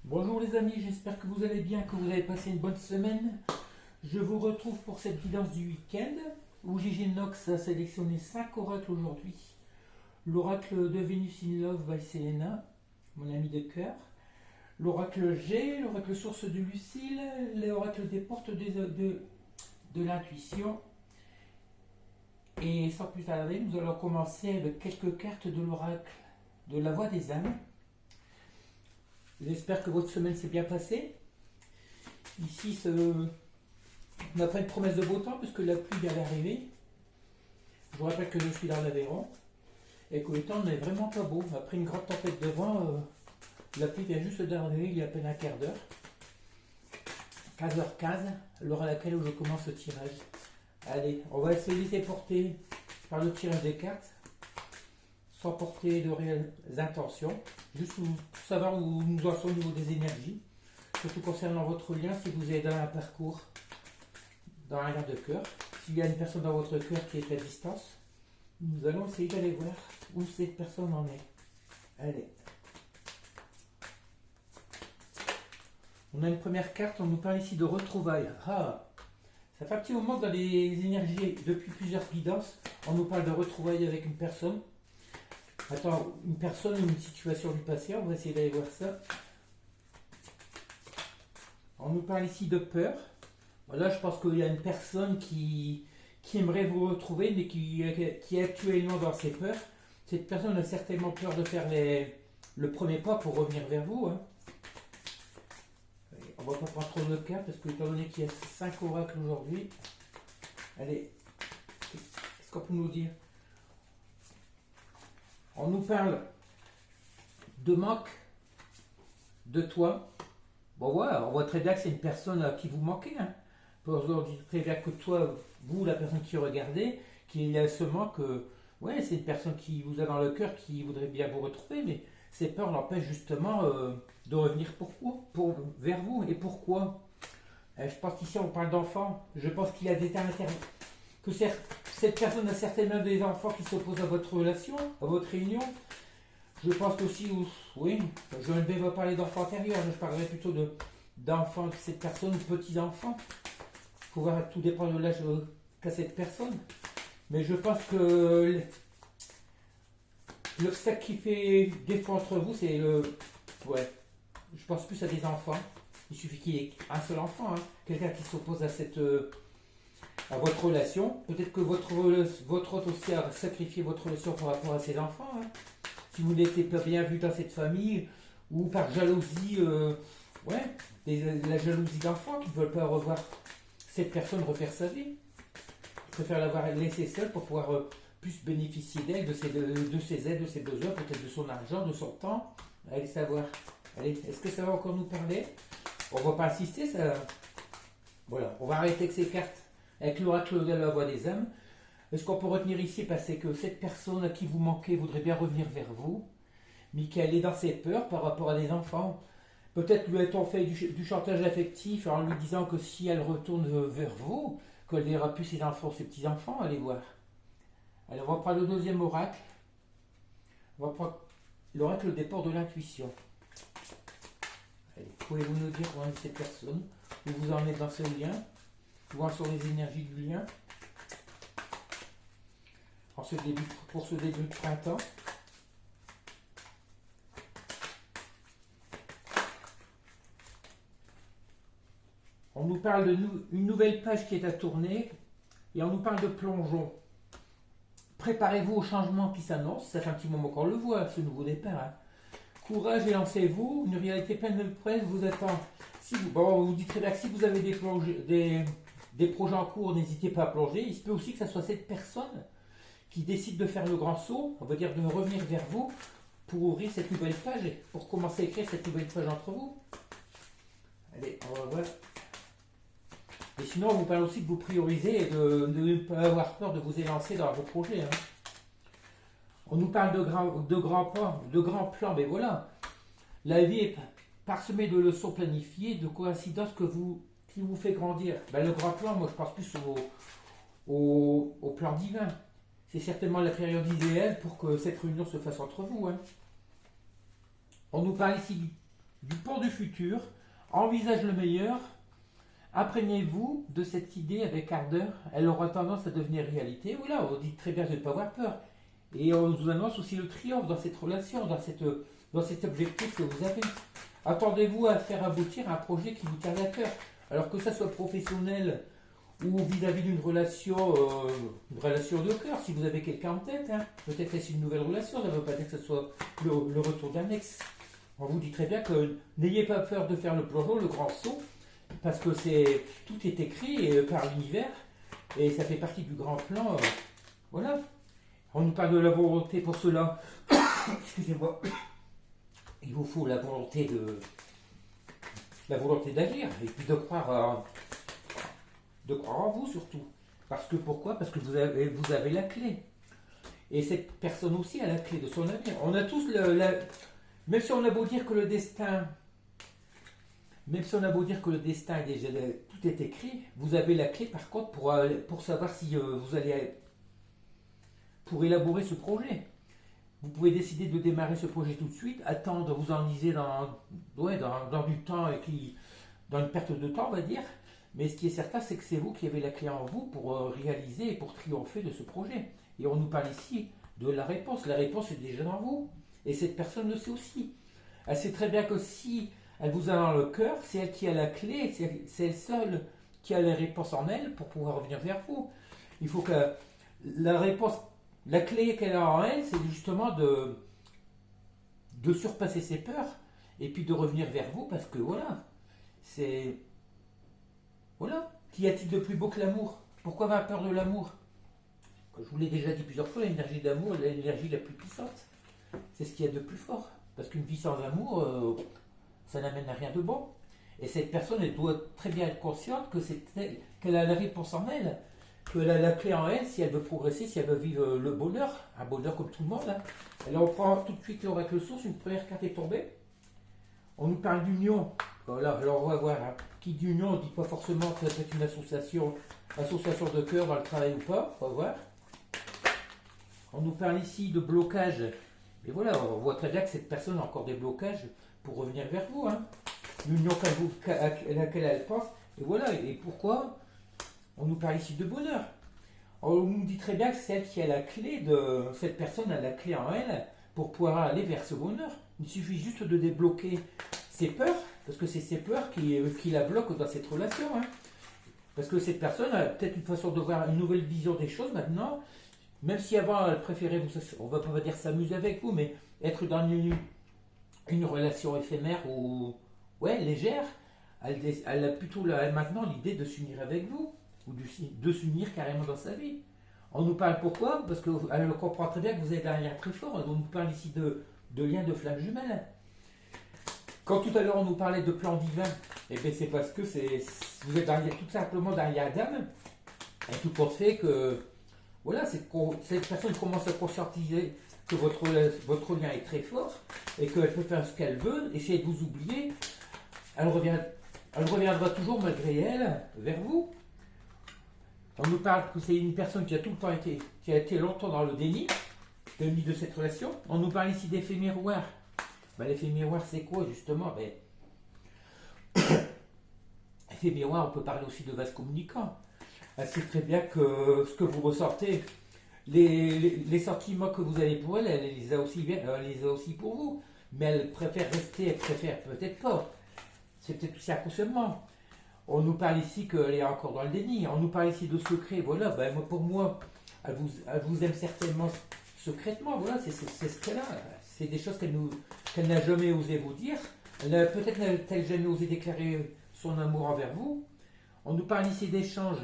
Bonjour les amis, j'espère que vous allez bien, que vous avez passé une bonne semaine. Je vous retrouve pour cette guidance du week-end où Gigi Nox a sélectionné 5 oracles aujourd'hui. L'oracle de Vénus in Love by Selena, mon ami de cœur. L'oracle G, l'oracle source de Lucille, l'oracle des portes de l'intuition. Et sans plus tarder, nous allons commencer avec quelques cartes de l'oracle de la voix des âmes. J'espère que votre semaine s'est bien passée. Ici, on n'a pas une promesse de beau temps puisque la pluie vient d'arriver. Je vous rappelle que je suis dans l'Aveyron et que le temps n'est vraiment pas beau. Après une grande tempête de vent, la pluie vient juste d'arriver il y a à peine un quart d'heure. 15h15, l'heure à laquelle je commence le tirage. Allez, on va essayer de laisser porter par le tirage des cartes sans porter de réelles intentions. Juste pour savoir où nous en sommes au niveau des énergies. Surtout concernant votre lien, si vous êtes dans un parcours, dans un lien de cœur. S'il y a une personne dans votre cœur qui est à distance, nous allons essayer d'aller voir où cette personne en est. Allez. On a une première carte, on nous parle ici de retrouvailles. Ah, ça fait un petit moment dans les énergies, depuis plusieurs guidances, on nous parle de retrouvailles avec une personne. Attends, une personne ou une situation du passé, on va essayer d'aller voir ça. On nous parle ici de peur. Là, je pense qu'il y a une personne qui aimerait vous retrouver, mais qui est actuellement dans ses peurs. Cette personne a certainement peur de faire le premier pas pour revenir vers vous. Hein. On va pas prendre trop de cartes, parce que étant donné qu'il y a 5 oracles aujourd'hui, allez, qu'est-ce qu'on peut nous dire? On nous parle de manque de toi. Bon voilà, on voit très bien que c'est une personne à qui vous manquez. Hein. On dit très bien que toi, vous, la personne qui regardez, qu'il y a ce manque. Ouais, c'est une personne qui vous a dans le cœur, qui voudrait bien vous retrouver, mais ces peurs l'empêchent justement de revenir vers vous. Et pourquoi? Je pense qu'ici on parle d'enfants. Je pense qu'il y a des termes intérieurs. Que cette personne a certainement des enfants qui s'opposent à votre relation, à votre réunion. Je pense aussi, oui, je ne vais pas parler d'enfants intérieurs, je parlerai plutôt d'enfants de cette personne, de petits-enfants. Il faut voir, tout dépend de l'âge qu'a cette personne. Mais je pense que l'obstacle qui fait défaut entre vous, c'est le... Ouais, je pense plus à des enfants. Il suffit qu'il y ait un seul enfant, hein. Quelqu'un qui s'oppose à votre relation. Peut-être que votre hôte aussi a sacrifié votre relation par rapport à ses enfants. Hein. Si vous n'étiez pas bien vu dans cette famille, ou par jalousie, ouais, la jalousie d'enfants qui ne veulent pas revoir cette personne refaire sa vie. Ils préfèrent l'avoir laissée seule pour pouvoir plus bénéficier d'elle, de ses aides, de ses besoins, peut-être de son argent, de son temps. Allez savoir. Allez, est-ce que ça va encore nous parler? On ne va pas insister, ça. Voilà, on va arrêter avec ces cartes. Avec l'oracle de la voix des âmes, ce qu'on peut retenir ici, c'est que cette personne à qui vous manquez voudrait bien revenir vers vous, mais qu'elle est dans ses peurs par rapport à des enfants. Peut-être lui a-t-on fait du chantage affectif en lui disant que si elle retourne vers vous, qu'elle verra plus ses enfants, ses petits-enfants, allez voir. Alors on va prendre le deuxième oracle. On va prendre l'oracle des portes de l'intuition. Pouvez-vous nous dire comment est cette personne, où vous en êtes dans ce lien? Voir sur les énergies du lien pour ce début de printemps. On nous parle d'une nouvelle page qui est à tourner et on nous parle de plongeon. Préparez-vous au changement qui s'annonce. Ça fait un petit moment qu'on le voit, ce nouveau départ. Hein. Courage et lancez-vous. Une réalité pleine de presse vous attend. On vous dit très bien que si vous avez des projets en cours, n'hésitez pas à plonger. Il se peut aussi que ce soit cette personne qui décide de faire le grand saut, on va dire de revenir vers vous pour ouvrir cette nouvelle page, pour commencer à écrire cette nouvelle page entre vous. Allez, on va voir. Et sinon, on vous parle aussi de vous prioriser et de ne pas avoir peur de vous élancer dans vos projets. Hein. On nous parle de grands plans, mais voilà. La vie est parsemée de leçons planifiées, de coïncidences qui vous fait grandir. Le grand plan, moi je pense plus au plan divin. C'est certainement la période idéale pour que cette réunion se fasse entre vous. Hein. On nous parle ici du pont du futur, envisage le meilleur, imprégnez-vous de cette idée avec ardeur, elle aura tendance à devenir réalité. Voilà, on dit très bien de ne pas avoir peur. Et on vous annonce aussi le triomphe dans cette relation, dans cet objectif que vous avez. Attendez-vous à faire aboutir un projet qui vous tient à cœur. Alors que ça soit professionnel ou vis-à-vis d'une relation de cœur, si vous avez quelqu'un en tête, hein. Peut-être que c'est une nouvelle relation, ça ne veut pas dire que ce soit le retour d'un ex. On vous dit très bien que n'ayez pas peur de faire le plongeon, le grand saut, parce que tout est écrit par l'univers, et ça fait partie du grand plan. Voilà. On nous parle de la volonté pour cela. Excusez-moi. Il vous faut la volonté d'agir, et puis de croire en vous surtout. Parce que pourquoi? Parce que vous avez la clé. Et cette personne aussi a la clé de son avenir. On a tous même si on a beau dire que le destin, est déjà tout est écrit, vous avez la clé par contre pour savoir si vous allez pour élaborer ce projet. Vous pouvez décider de démarrer ce projet tout de suite, attendre, vous enliser dans du temps et puis dans une perte de temps, on va dire. Mais ce qui est certain, c'est que c'est vous qui avez la clé en vous pour réaliser et pour triompher de ce projet. Et on nous parle ici de la réponse. La réponse est déjà dans vous. Et cette personne le sait aussi. Elle sait très bien que si elle vous a dans le cœur, c'est elle qui a la clé, c'est elle seule qui a les réponses en elle pour pouvoir revenir vers vous. Il faut que la clé qu'elle a en elle, c'est justement de surpasser ses peurs et puis de revenir vers vous parce que voilà, c'est... Voilà. Qu'y a-t-il de plus beau que l'amour? Pourquoi avoir peur de l'amour? Je vous l'ai déjà dit plusieurs fois, l'énergie d'amour est l'énergie la plus puissante. C'est ce qu'il y a de plus fort. Parce qu'une vie sans amour, ça n'amène à rien de bon. Et cette personne, elle doit très bien être consciente qu'elle a la réponse en elle, qu'elle a la clé en elle si elle veut progresser, si elle veut vivre le bonheur, un bonheur comme tout le monde. Hein. Alors on prend tout de suite l'oracle source, une première carte est tombée. On nous parle d'union. Voilà, alors on va voir. Hein. Qui dit union, on ne dit pas forcément que c'est une association de cœur dans le travail ou pas. On va voir. On nous parle ici de blocage. Et voilà, on voit très bien que cette personne a encore des blocages pour revenir vers vous. Hein. L'union à laquelle elle pense. Et voilà, et pourquoi? On nous parle ici de bonheur. On nous dit très bien que c'est elle qui a la clé cette personne a la clé en elle pour pouvoir aller vers ce bonheur. Il suffit juste de débloquer ses peurs, parce que c'est ses peurs qui la bloquent dans cette relation. Hein. Parce que cette personne a peut-être une façon de voir une nouvelle vision des choses maintenant, même si avant elle préférait, on va pas dire s'amuser avec vous, mais être dans une relation éphémère ou légère, elle a plutôt maintenant l'idée de s'unir avec vous, ou de s'unir carrément dans sa vie. On nous parle pourquoi? Parce qu'elle comprend très bien que vous avez un lien très fort. On nous parle ici de lien de flamme jumelle. Quand tout à l'heure on nous parlait de plan divin, eh bien c'est parce que vous êtes tout simplement dans un lien d'âme, et tout pour fait que voilà, cette personne commence à conscientiser que votre lien est très fort et qu'elle peut faire ce qu'elle veut, essayer de vous oublier. Elle reviendra toujours malgré elle vers vous. On nous parle que c'est une personne qui a tout le temps qui a été longtemps dans le déni de cette relation. On nous parle ici d'effet miroir. L'effet miroir, c'est quoi justement? Effet miroir, on peut parler aussi de vase communicant. Elle sait très bien que ce que vous ressentez, les sentiments que vous avez pour elle, elle les a aussi pour vous. Mais elle préfère rester, elle préfère peut-être pas. C'est peut-être aussi inconsciemment. On nous parle ici qu'elle est encore dans le déni. On nous parle ici de secret. Voilà, pour moi, elle vous aime certainement secrètement. Voilà, c'est ce qu'elle a. C'est des choses qu'elle n'a jamais osé vous dire. Peut-être n'a-t-elle jamais osé déclarer son amour envers vous. On nous parle ici d'échange.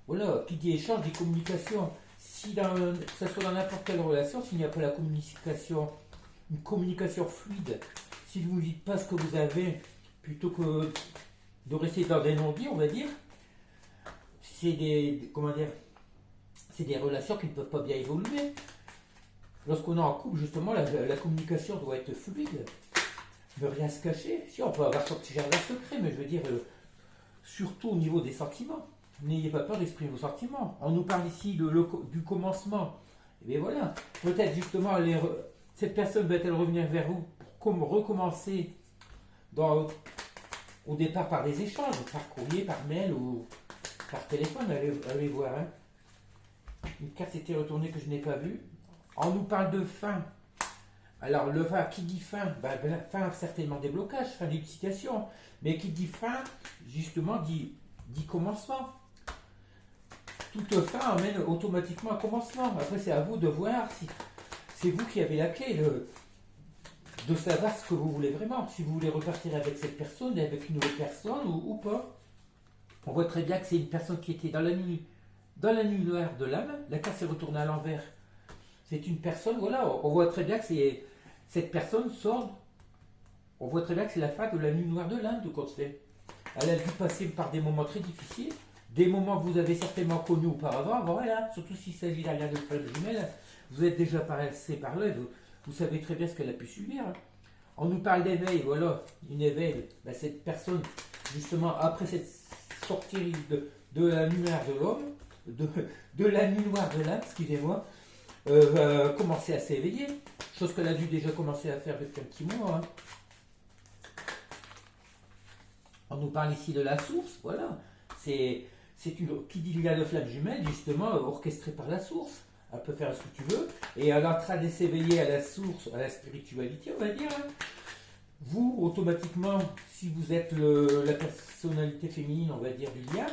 Voilà, qui dit échange dit communication. Que ce soit dans n'importe quelle relation, s'il n'y a pas la communication, une communication fluide, si vous ne dites pas ce que vous avez, plutôt que de rester dans des non-dits, on va dire, c'est des relations qui ne peuvent pas bien évoluer. Lorsqu'on est en couple, justement, la communication doit être fluide, ne rien se cacher. Si on peut avoir son petit jardin secret, mais je veux dire, surtout au niveau des sentiments. N'ayez pas peur d'exprimer vos sentiments. On nous parle ici du commencement. Et bien voilà, peut-être justement, cette personne va-t-elle revenir vers vous pour recommencer au départ par des échanges, par courrier, par mail ou par téléphone, allez voir. Hein. Une carte s'était retournée que je n'ai pas vue. On nous parle de fin. Alors, le fin, qui dit fin, fin certainement des blocages, fin d'une situation. Mais qui dit fin, justement, dit commencement. Toute fin amène automatiquement un commencement. Après, c'est à vous de voir si c'est vous qui avez la clé de savoir ce que vous voulez vraiment. Si vous voulez repartir avec cette personne et avec une nouvelle personne ou pas. On voit très bien que c'est une personne qui était dans la nuit noire de l'âme. La carte s'est retournée à l'envers. C'est une personne, voilà, on voit très bien que c'est cette personne sort. On voit très bien que c'est la fin de la nuit noire de l'âme de Côte-Fait. Elle a dû passer par des moments très difficiles, des moments que vous avez certainement connus auparavant. Voilà, surtout s'il s'agit d'un lien de flamme jumelle, vous êtes déjà passé par là, vous savez très bien ce qu'elle a pu subir. On nous parle d'éveil, voilà, une éveil. Cette personne, justement, après cette sortie de la lumière de l'homme, de la nuit noire de l'âme, excusez-moi, va commencer à s'éveiller, chose qu'elle a dû déjà commencer à faire depuis un petit mois. Hein. On nous parle ici de la source, voilà. C'est qui dit lien de flamme jumelle, justement, orchestré par la source. Elle peut faire ce que tu veux, et elle est en train de s'éveiller à la source, à la spiritualité, on va dire. Hein. Vous, automatiquement, si vous êtes la personnalité féminine, on va dire, du lien,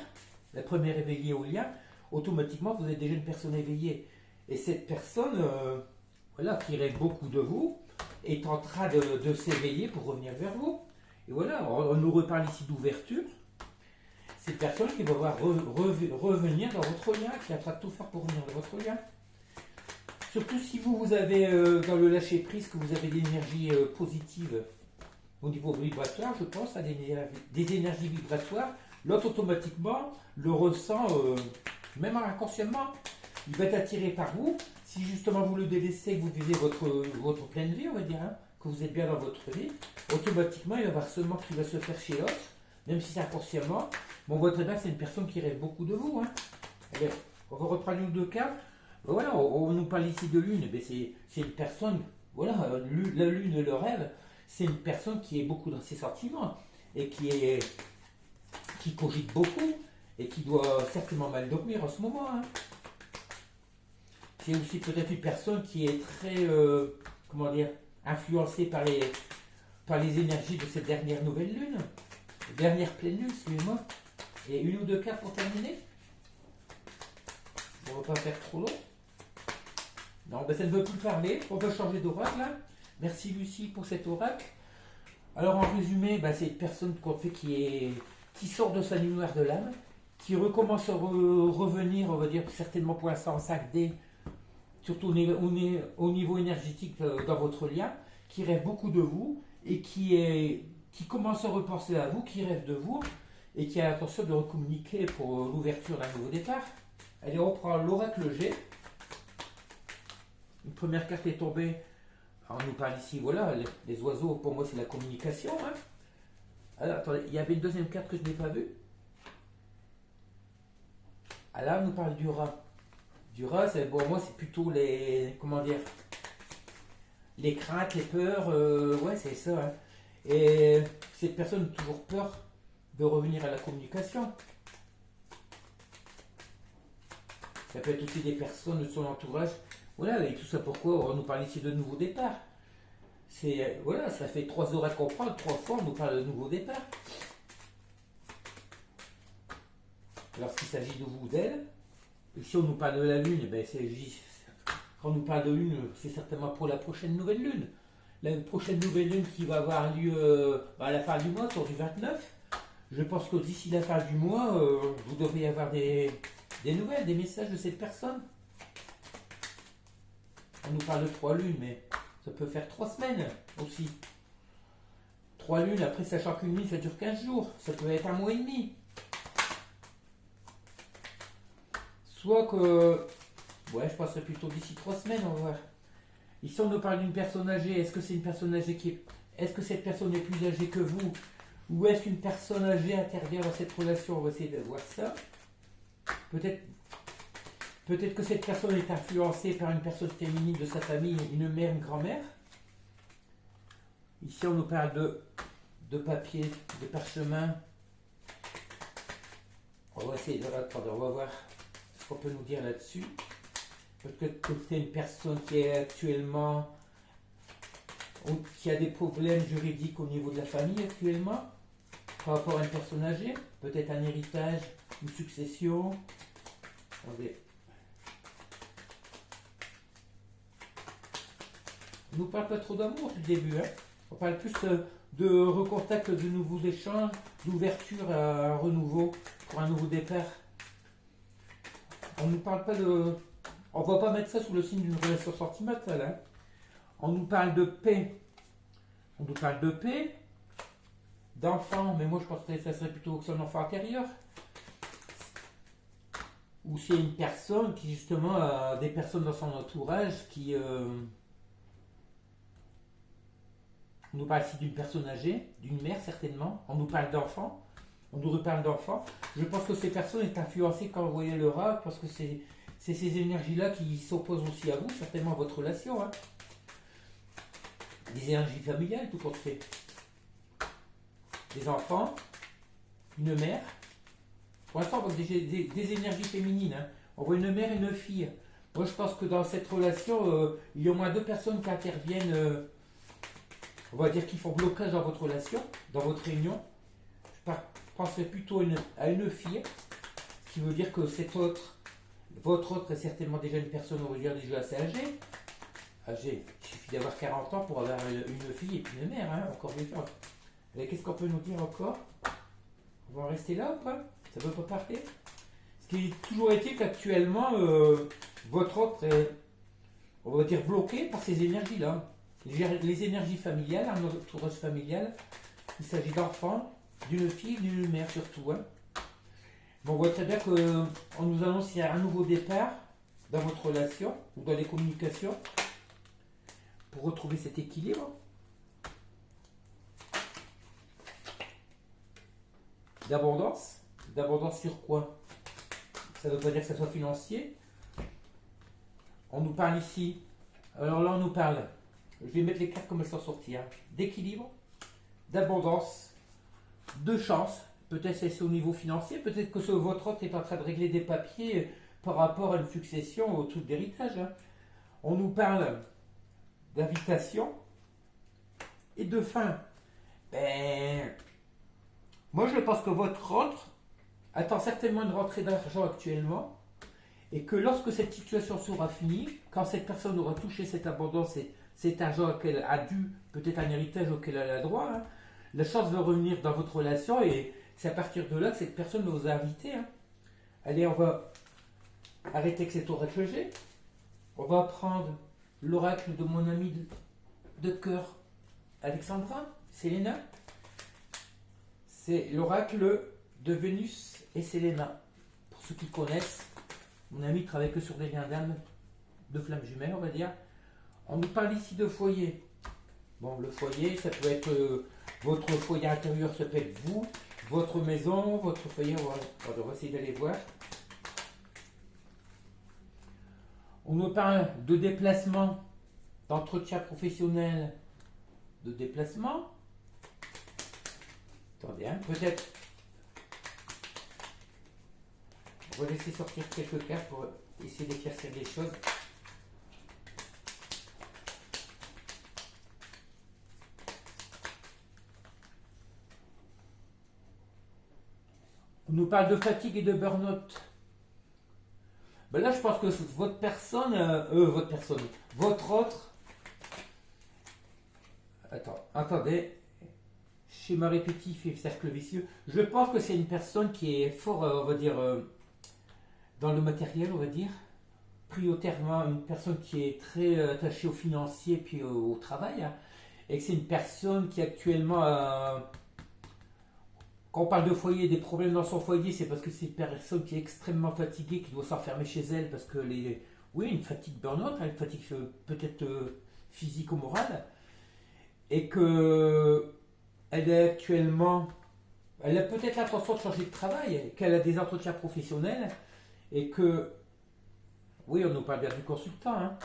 la première éveillée au lien, automatiquement, vous êtes déjà une personne éveillée. Et cette personne, voilà, qui rêve beaucoup de vous, est en train de s'éveiller pour revenir vers vous. Et voilà, on nous reparle ici d'ouverture. Cette personne qui va voir revenir dans votre lien, qui est en train de tout faire pour revenir dans votre lien. Surtout si vous avez, dans le lâcher-prise, que vous avez des énergies positives au niveau vibratoire, je pense à des énergies vibratoires, l'autre automatiquement le ressent, même inconsciemment. Il va être attiré par vous. Si justement vous le délaissez, que vous vivez votre pleine vie, on va dire, hein, que vous êtes bien dans votre vie, automatiquement il va y avoir seulement qui va se faire chez l'autre, même si c'est inconsciemment. Mais on voit très bien que c'est une personne qui rêve beaucoup de vous. Hein. Allez, on va reprendre une ou deux cas. Voilà, on nous parle ici de lune. C'est une personne, voilà, la lune, le rêve, c'est une personne qui est beaucoup dans ses sentiments et qui cogite beaucoup et qui doit certainement mal dormir en ce moment. Hein. C'est aussi peut-être une personne qui est très, comment dire, influencée par les énergies de cette dernière nouvelle lune, dernière pleine lune, excusez-moi. Et une ou deux cartes pour terminer. On ne va pas faire trop long. Non, ça ne veut plus parler. On va changer d'oracle là. Merci Lucie pour cet oracle. Alors en résumé, c'est une personne qu'on fait qui sort de sa nuit noire de l'âme, qui recommence à revenir, on va dire certainement pour l'instant en 5D, surtout au niveau énergétique dans votre lien, qui rêve beaucoup de vous et qui commence à repenser à vous, qui rêve de vous et qui a l'intention de recommuniquer pour l'ouverture d'un nouveau départ. Allez, on prend l'oracle G. Une première carte est tombée. Alors, on nous parle ici, voilà, les oiseaux, pour moi c'est la communication. Hein. Alors, attendez, il y avait une deuxième carte que je n'ai pas vue. Ah là, on nous parle du rat. Du rat, pour moi, c'est plutôt comment dire, les craintes, les peurs, ouais, c'est ça. Hein. Et cette personne a toujours peur de revenir à la communication. Ça peut être aussi des personnes de son entourage. Voilà, et tout ça pourquoi on nous parle ici de nouveau départ. Voilà, ça fait 3 heures à comprendre, 3 fois on nous parle de nouveau départ. Lorsqu'il s'agit de vous, d'elle, ici on nous parle de la lune, quand on nous parle de lune, c'est certainement pour la prochaine nouvelle lune. La prochaine nouvelle lune qui va avoir lieu à la fin du mois, autour du 29. Je pense que d'ici la fin du mois, vous devriez avoir des nouvelles, des messages de cette personne. On nous parle de 3 lunes, mais ça peut faire 3 semaines aussi. 3 lunes, après sachant qu'une lune ça dure 15 jours, ça peut être 1 mois et demi. Soit que, ouais, je passerai plutôt d'ici 3 semaines, on va voir. Ici on nous parle d'une personne âgée, est-ce que c'est une personne âgée est-ce que cette personne est plus âgée que vous? Ou est-ce qu'une personne âgée intervient dans cette relation? On va essayer de voir ça. Peut-être que cette personne est influencée par une personne féminine de sa famille, une mère, une grand-mère. Ici, on nous parle de papier, de parchemin. On va essayer de attendre, on va voir ce qu'on peut nous dire là-dessus. Peut-être que c'est une personne qui est actuellement, ou qui a des problèmes juridiques au niveau de la famille actuellement, par rapport à une personne âgée, peut-être un héritage, une succession. Attendez. On nous parle pas trop d'amour du début, hein. On parle plus de recontact, de nouveaux échanges, d'ouverture à un renouveau, pour un nouveau départ. On nous parle pas de... On va pas mettre ça sous le signe d'une relation sentimentale, hein. On nous parle de paix. On nous parle de paix, d'enfant, mais moi je pense que ça serait plutôt que son enfant intérieur. Ou c'est une personne qui justement a des personnes dans son entourage qui... On nous parle ici d'une personne âgée, d'une mère certainement. On nous parle d'enfants. On nous reparle d'enfants. Je pense que ces personnes sont influencées quand vous voyez le rat, parce que c'est ces énergies-là qui s'opposent aussi à vous, certainement à votre relation. Hein. Des énergies familiales, tout compte fait. Des enfants, une mère. Pour l'instant, on voit des énergies féminines. Hein. On voit une mère et une fille. Moi, je pense que dans cette relation, il y a au moins deux personnes qui interviennent, on va dire, qui font blocage dans votre relation, dans votre réunion. Je penserais plutôt à une fille, ce qui veut dire que votre autre est certainement déjà une personne, on va dire, déjà assez âgée. Âgée, il suffit d'avoir 40 ans pour avoir une fille et puis une mère, hein, encore une fois. Qu'est-ce qu'on peut nous dire encore? On va en rester là ou pas? Ça ne peut pas partir? Ce qui est toujours été qu'actuellement, votre autre est, on va dire, bloqué par ces énergies-là. Les énergies familiales, un entourage familial, il s'agit d'enfants, d'une fille, d'une mère surtout. Hein. Bon, on voit très bien qu'on nous annonce qu'il y a un nouveau départ dans votre relation ou dans les communications pour retrouver cet équilibre. D'abondance. D'abondance sur quoi? Ça ne veut pas dire que ça soit financier. On nous parle ici. Alors là, on nous parle. Je vais mettre les cartes comme elles sont sorties. Hein. D'équilibre, d'abondance, de chance. Peut-être c'est au niveau financier. Peut-être que votre autre est en train de régler des papiers par rapport à une succession au truc d'héritage. Hein. On nous parle d'invitation et de fin. Ben, moi, je pense que votre autre attend certainement une rentrée d'argent actuellement et que lorsque cette situation sera finie, quand cette personne aura touché cette abondance et cet argent qu'elle a dû, peut-être un héritage auquel elle a droit, hein, la chance va revenir dans votre relation et c'est à partir de là que cette personne vous a invité. Hein. Allez, on va arrêter avec cet oracle G. On va prendre l'oracle de mon ami de cœur, Alexandra, Selena. C'est l'oracle de Vénus et Selena. Pour ceux qui connaissent, mon ami travaille que sur des liens d'âme, de flammes jumelles, on va dire. On nous parle ici de foyer. Bon, le foyer, ça peut être votre foyer intérieur, ça peut être vous, votre maison, votre foyer. On va essayer d'aller voir. On nous parle de déplacement, d'entretien professionnel, de déplacement. Attendez, hein, peut-être. On va laisser sortir quelques cartes pour essayer d'éclaircir les choses. On nous parle de fatigue et de burn-out. Ben là, je pense que votre autre. Attendez. Schéma répétitif et cercle vicieux. Je pense que c'est une personne qui est fort, on va dire, dans le matériel, on va dire. Prioritairement, une personne qui est très attachée au financier puis au travail. Hein, et que c'est une personne qui actuellement quand on parle de foyer, des problèmes dans son foyer, c'est parce que c'est une personne qui est extrêmement fatiguée, qui doit s'enfermer chez elle parce que oui, une fatigue burn-out, hein, une fatigue peut-être physique ou morale, et que elle est actuellement, elle a peut-être l'intention de changer de travail, qu'elle a des entretiens professionnels, et que, oui, on nous parle bien du consultant, hein.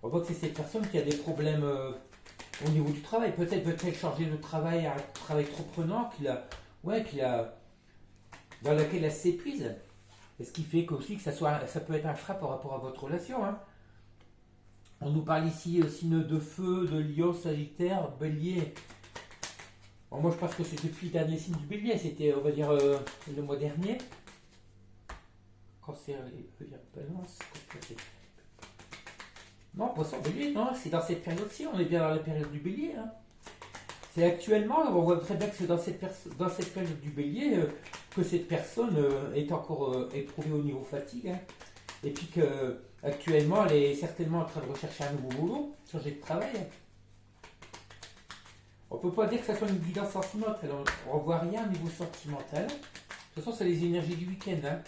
On voit que c'est cette personne qui a des problèmes au niveau du travail. Peut-être veut-elle changer de travail à un travail trop prenant dans lequel elle s'épuise. Et ce qui fait aussi que ça peut être un frein par rapport à votre relation. Hein. On nous parle ici signe de feu, de lion, sagittaire, bélier. Bon, moi je pense que c'est depuis le dernier signe du bélier, c'était on va dire le mois dernier. Cancer, balance, non, poisson, bélier, non, c'est dans cette période-ci, on est bien dans la période du bélier. Hein. C'est actuellement, on voit très bien que c'est dans cette période du bélier que cette personne est encore éprouvée au niveau fatigue. Hein. Et puis qu'actuellement, elle est certainement en train de rechercher un nouveau boulot, changer de travail. On ne peut pas dire que ça soit une guidance sentimentale, on ne voit rien au niveau sentimental. De toute façon, c'est les énergies du week-end. Hein.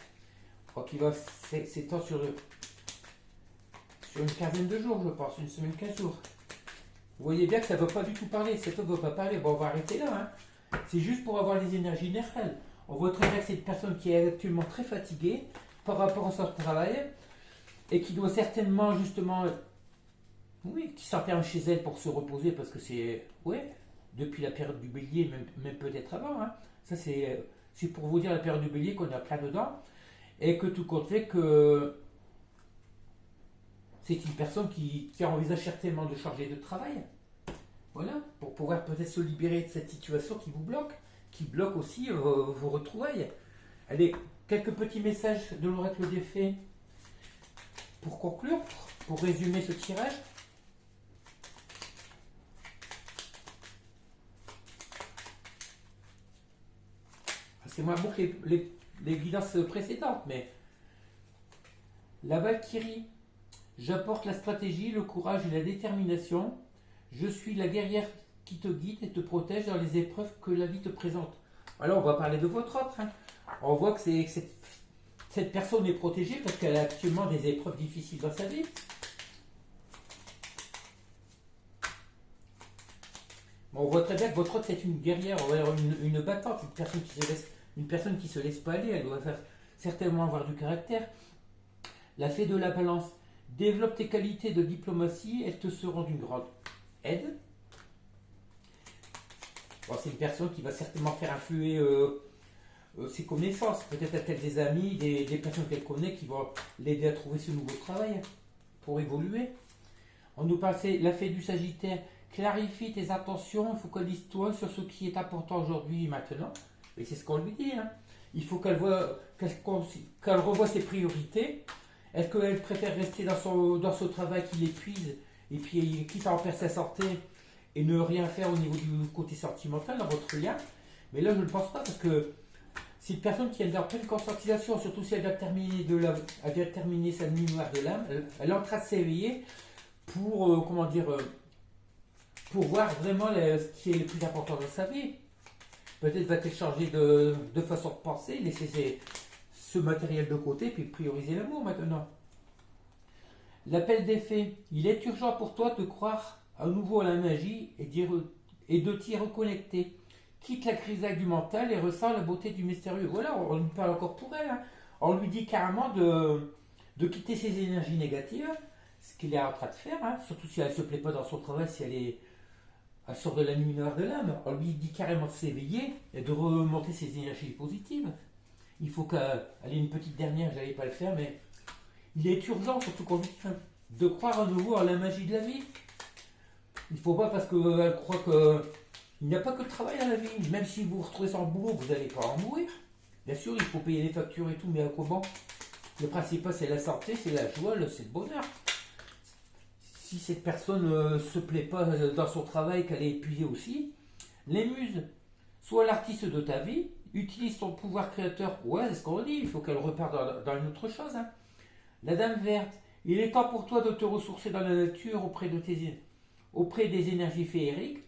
Je crois qu'il va s'étendre sur une quinzaine de jours, je pense, une semaine, 15 jours. Vous voyez bien que ça ne veut pas du tout parler, cet homme ne veut pas parler. Bon, on va arrêter là. Hein. C'est juste pour avoir les énergies générales. On voit très bien que c'est une personne qui est actuellement très fatiguée par rapport à son travail et qui doit certainement, justement, qui s'enferme chez elle pour se reposer parce que c'est, depuis la période du bélier, même peut-être avant. Hein. Ça, c'est pour vous dire la période du bélier qu'on a plein dedans et que tout compte fait que c'est une personne qui envisage certainement de changer de travail. Voilà, pour pouvoir peut-être se libérer de cette situation qui vous bloque, qui bloque aussi vos retrouvailles. Allez, quelques petits messages de l'oracle des fées pour conclure, pour résumer ce tirage. C'est moins bon que les guidances précédentes, mais la Valkyrie, j'apporte la stratégie, le courage et la détermination. Je suis la guerrière qui te guide et te protège dans les épreuves que la vie te présente. Alors, on va parler de votre autre. Hein. On voit que cette personne est protégée parce qu'elle a actuellement des épreuves difficiles dans sa vie. Bon, on voit très bien que votre autre, c'est une guerrière, une battante, une personne qui se laisse pas aller. Elle doit certainement avoir du caractère. La fée de la balance. Développe tes qualités de diplomatie, elles te seront d'une grande aide. Bon, c'est une personne qui va certainement faire influer ses connaissances. Peut-être a-t-elle des amis, des personnes qu'elle connaît qui vont l'aider à trouver ce nouveau travail pour évoluer. On nous passait la fée du Sagittaire. Clarifie tes intentions, focalise-toi sur ce qui est important aujourd'hui et maintenant. Et c'est ce qu'on lui dit. Hein. Il faut qu'elle revoie ses priorités. Est-ce qu'elle préfère rester dans son travail qui l'épuise et puis quitte à en perdre sa santé et ne rien faire au niveau du côté sentimental dans votre lien? Mais là, je ne pense pas parce que c'est une personne qui est en pleine conscientisation, surtout si elle vient de terminer sa nuit noire de l'âme. Elle est en train de s'éveiller pour, pour voir vraiment ce qui est le plus important dans sa vie. Peut-être va-t-elle changer de façon de penser, laisser ce matériel de côté, puis prioriser l'amour maintenant. L'appel des fées. Il est urgent pour toi de croire à nouveau à la magie et de t'y reconnecter. Quitte la grisaille du mental et ressens la beauté du mystérieux. Voilà, on lui parle encore pour elle. Hein. On lui dit carrément de quitter ses énergies négatives, ce qu'il est en train de faire, hein. Surtout si elle ne se plaît pas dans son travail, si elle sort de la nuit noire de l'âme. On lui dit carrément de s'éveiller et de remonter ses énergies positives. Il faut qu'elle ait une petite dernière, je n'allais pas le faire, mais il est urgent, surtout qu'on lui dit, de croire à nouveau à la magie de la vie. Il ne faut pas parce qu'elle croit qu'il n'y a pas que le travail dans la vie. Même si vous vous retrouvez sans boulot, vous n'allez pas en mourir. Bien sûr, il faut payer les factures et tout, mais à comment? Le principal, c'est la santé, c'est la joie, c'est le bonheur. Si cette personne ne se plaît pas dans son travail, qu'elle est épuisée aussi, les muses, sois l'artiste de ta vie, utilise ton pouvoir créateur. Ouais, c'est ce qu'on dit, il faut qu'elle reparte dans une autre chose. Hein. La dame verte, il est temps pour toi de te ressourcer dans la nature auprès des énergies féeriques.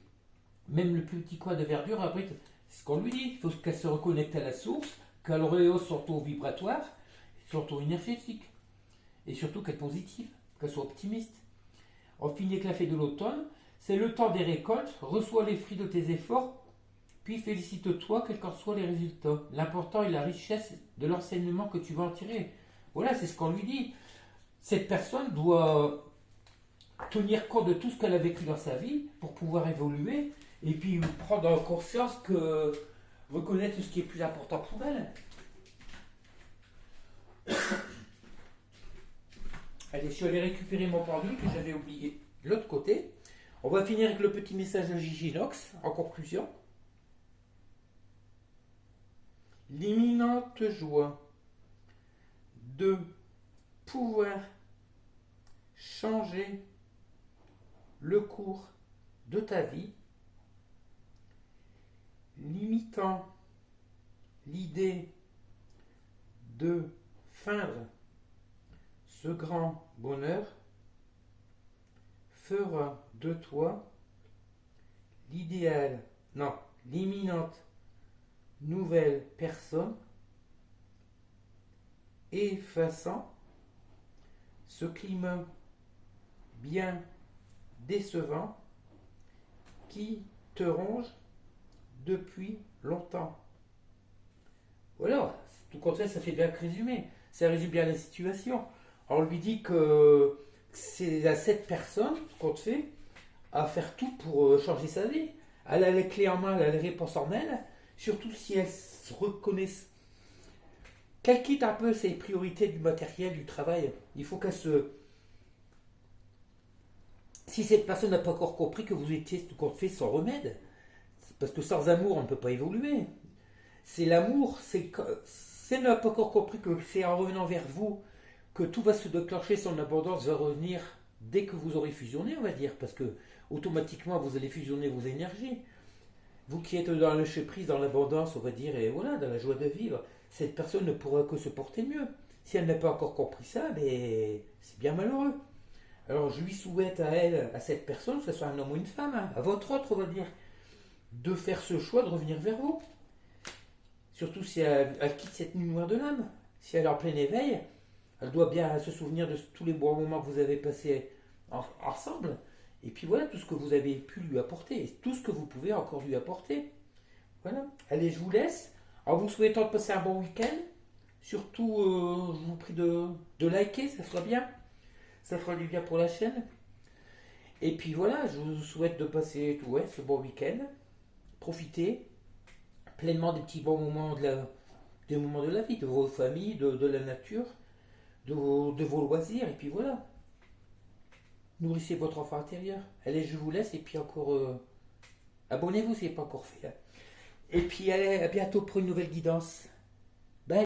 Même le plus petit coin de verdure abrite ce qu'on lui dit. Il faut qu'elle se reconnecte à la source, qu'elle rehausse son taux vibratoire, son taux énergétique. Et surtout qu'elle soit positive, qu'elle soit optimiste. On finit avec la fée de l'automne. C'est le temps des récoltes. Reçois les fruits de tes efforts. Puis félicite-toi, quels qu'en soient les résultats. L'important est la richesse de l'enseignement que tu vas en tirer. Voilà, c'est ce qu'on lui dit. Cette personne doit tenir compte de tout ce qu'elle a vécu dans sa vie pour pouvoir évoluer et puis prendre conscience que reconnaître ce qui est plus important pour elle. Allez, je suis allé récupérer mon pendule que j'avais oublié de l'autre côté. On va finir avec le petit message de Giginox en conclusion. L'imminente joie de pouvoir changer le cours de ta vie, limitant l'idée de feindre ce grand bonheur, fera de toi l'imminente nouvelle personne, effaçant ce climat bien décevant qui te ronge depuis longtemps. Voilà, tout comme ça fait bien résumer. Ça résume bien la situation. On lui dit que c'est à cette personne qu'on te fait à faire tout pour changer sa vie. Elle a les clés en main, elle a les réponses en elle, surtout si elle se reconnaît, qu'elle quitte un peu ses priorités du matériel, du travail. Il faut qu'elle se... Si cette personne n'a pas encore compris que vous étiez tout compte fait sans remède, parce que sans amour on ne peut pas évoluer. C'est l'amour, si elle n'a pas encore compris que c'est en revenant vers vous que tout va se déclencher, son abondance va revenir dès que vous aurez fusionné, on va dire, parce que automatiquement vous allez fusionner vos énergies. Vous qui êtes dans le lâcher prise, dans l'abondance, on va dire, et voilà, dans la joie de vivre, cette personne ne pourra que se porter mieux. Si elle n'a pas encore compris ça, ben, c'est bien malheureux. Alors je lui souhaite à elle, à cette personne, que ce soit un homme ou une femme, hein, à votre autre, on va dire, de faire ce choix de revenir vers vous. Surtout si elle quitte cette nuit noire de l'âme. Si elle est en plein éveil, elle doit bien se souvenir de tous les bons moments que vous avez passés ensemble. Et puis voilà, tout ce que vous avez pu lui apporter. Et tout ce que vous pouvez encore lui apporter. Voilà. Allez, je vous laisse. En vous souhaitant de passer un bon week-end. Surtout, je vous prie de liker, ça fera bien. Ça fera du bien pour la chaîne. Et puis voilà, je vous souhaite de passer ce bon week-end. Profitez pleinement des petits bons moments des moments de la vie, de vos familles, de la nature, de vos loisirs. Et puis voilà. Nourrissez votre enfant intérieur. Allez, je vous laisse. Et puis encore, abonnez-vous si ce n'est pas encore fait. Et puis allez, à bientôt pour une nouvelle guidance.